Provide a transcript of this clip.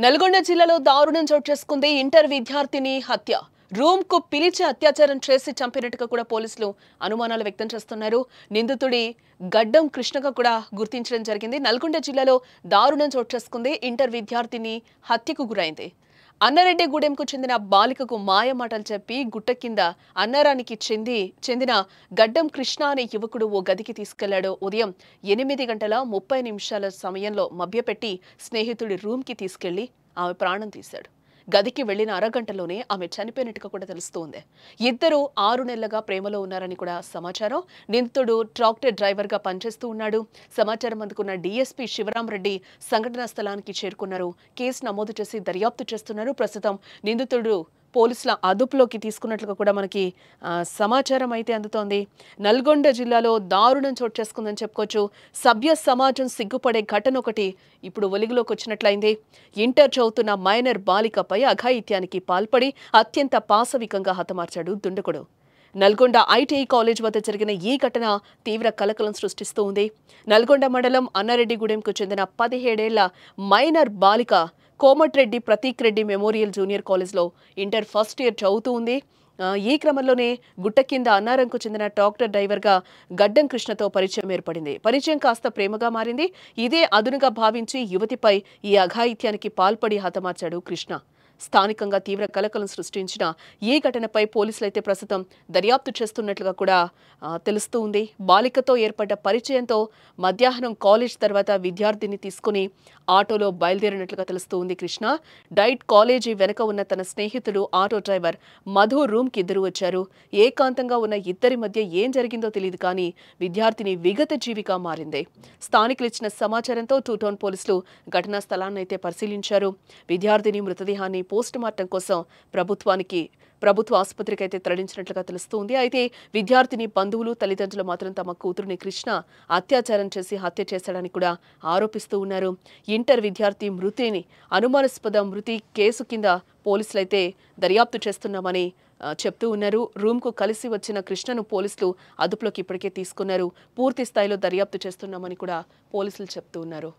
నల్గొండ జిల్లాలో దారుణం చోటు చేసుకుంది. ఇంటర్ విద్యార్థిని హత్య. రూమ్ కు పిలిచి అత్యాచారం చేసి చంపినట్టుగా కూడా పోలీసులు అనుమానాలు వ్యక్తం చేస్తున్నారు. నిందితుడి గడ్డం కృష్ణగా కూడా గుర్తించడం జరిగింది. నల్గొండ జిల్లాలో దారుణం చోటు చేసుకుంది. ఇంటర్ విద్యార్థిని హత్యకు గురైంది. అన్నారెడ్డిగూడెంకు చెందిన బాలికకు మాయమాటలు చెప్పి గుట్ట కింద అన్నారానికి చెందిన గడ్డం కృష్ణ అనే యువకుడు ఓ గదికి తీసుకెళ్లాడు. ఉదయం 8:30 సమయంలో మభ్యపెట్టి స్నేహితుడి రూమ్కి తీసుకెళ్లి ఆమె ప్రాణం తీశాడు. గదికి వెళ్లిన అరగంటలోనే ఆమె చనిపోయినట్టుగా కూడా తెలుస్తోంది. ఇద్దరు 6 నెలలుగా ప్రేమలో ఉన్నారని కూడా సమాచారం. నిందితుడు ట్రాక్టర్ డ్రైవర్ గా పనిచేస్తూ ఉన్నాడు. సమాచారం అందుకున్న డీఎస్పీ శివరాంరెడ్డి సంఘటనా స్థలానికి చేరుకున్నారు. కేసు నమోదు చేసి దర్యాప్తు చేస్తున్నారు. ప్రస్తుతం నిందితుడు పోలీసుల అదుపులోకి తీసుకున్నట్లుగా కూడా మనకి సమాచారం అయితే అందుతోంది. నల్గొండ జిల్లాలో దారుణం చోటు చేసుకుందని చెప్పుకోవచ్చు. సభ్య సమాజం సిగ్గుపడే ఘటన ఒకటి ఇప్పుడు వెలుగులోకి వచ్చినట్లయింది. ఇంటర్ చదువుతున్న మైనర్ బాలికపై అఘాయిత్యానికి పాల్పడి అత్యంత పాశవికంగా హతమార్చాడు దుండగుడు. నల్గొండ ఐటీఐ కాలేజ్ వద్ద జరిగిన ఈ ఘటన తీవ్ర కలకలం సృష్టిస్తూ ఉంది. నల్గొండ మండలం అన్నారెడ్డిగూడెంకు చెందిన 17 ఏళ్ల మైనర్ బాలిక కోమటిరెడ్డి ప్రతీక్ రెడ్డి మెమోరియల్ జూనియర్ కాలేజ్లో ఇంటర్ ఫస్ట్ ఇయర్ చదువుతూ ఉంది. ఈ క్రమంలోనే గుట్ట కింద అన్నారంకు చెందిన ట్రాక్టర్ డ్రైవర్గా గడ్డం కృష్ణతో పరిచయం ఏర్పడింది. పరిచయం కాస్త ప్రేమగా మారింది. ఇదే అదునుగా భావించి యువతిపై ఈ అఘాయిత్యానికి పాల్పడి హతమార్చాడు కృష్ణ. స్థానికంగా తీవ్ర కలకలం సృష్టించిన ఈ ఘటనపై పోలీసులైతే ప్రస్తుతం దర్యాప్తు చేస్తున్నట్లుగా కూడా తెలుస్తూ ఉంది. బాలికతో ఏర్పడ్డ పరిచయంతో మధ్యాహ్నం కాలేజ్ తర్వాత విద్యార్థిని తీసుకుని ఆటోలో బయలుదేరినట్లుగా తెలుస్తూ ఉంది కృష్ణ. డైట్ కాలేజీ వెనక ఉన్న తన స్నేహితుడు ఆటో డ్రైవర్ మధు రూమ్కి ఇద్దరు వచ్చారు. ఏకాంతంగా ఉన్న ఇద్దరి మధ్య ఏం జరిగిందో తెలియదు కానీ విద్యార్థిని విగత జీవిగా మారింది. స్థానికులు ఇచ్చిన సమాచారంతో 2 టౌన్ పోలీసులు ఘటనా స్థలాన్ని అయితే పరిశీలించారు. విద్యార్థిని మృతదేహాన్ని పోస్ట్ మార్టం కోసం ప్రభుత్వ ఆసుపత్రికి అయితే తరలించినట్లుగా తెలుస్తోంది. అయితే విద్యార్థిని బంధువులు తల్లిదండ్రులు మాత్రం తమ కూతురుని కృష్ణ అత్యాచారం చేసి హత్య చేశాడని కూడా ఆరోపిస్తూ ఉన్నారు. ఇంటర్ విద్యార్థి మృతిని అనుమానాస్పద మృతి కేసు కింద పోలీసులైతే దర్యాప్తు చేస్తున్నామని చెప్తూ ఉన్నారు. రూమ్కు కలిసి వచ్చిన కృష్ణను పోలీసులు అదుపులోకి ఇప్పటికే తీసుకున్నారు. పూర్తి స్థాయిలో దర్యాప్తు చేస్తున్నామని కూడా పోలీసులు చెప్తూ ఉన్నారు.